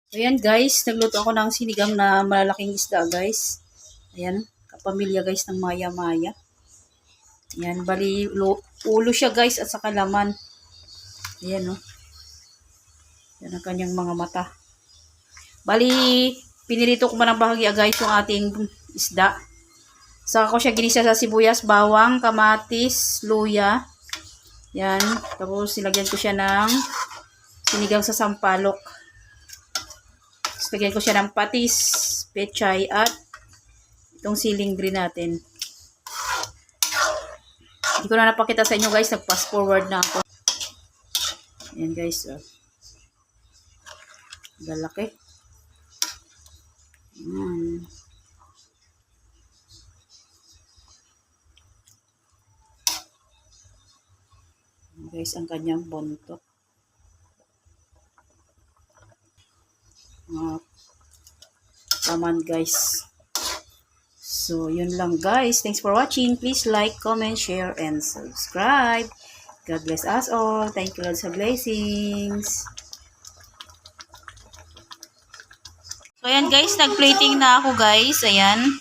Ayan guys, nagluto ako ng sinigang na malalaking isda guys. Ayan, kapamilya guys ng maya-maya. Ayan, bali ulo siya guys at saka laman. Ayan o. Yan ang kanyang mga mata. Bali, pinirito ko man ng bahagya guys yung ating isda. Saka ko siya ginisa sa sibuyas, bawang, kamatis, luya. Yan. Tapos nilagyan ko siya ng sinigang sa sampalok. Tapos lagyan ko siya ng patis, pechay, at itong siling green natin. Hindi ko na napakita sa inyo guys. Nag-fast forward na ako. Ayan guys. Galaki. Guys, ang kanyang bonto. Laman guys. So, yun lang guys. Thanks for watching. Please like, comment, share, and subscribe. God bless us all. Thank you Lord sa blessings. So, ayan guys. Nag-plating na ako guys. Ayan.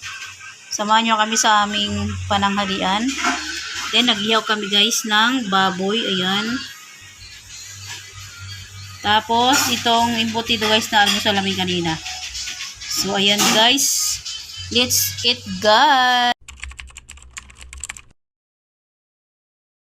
Samahan nyo kami sa aming pananghalian. Then, nag-ihaw kami guys ng baboy. Ayan. Tapos, itong embutido guys na almusal namin kanina. So, ayan guys. Let's eat guys.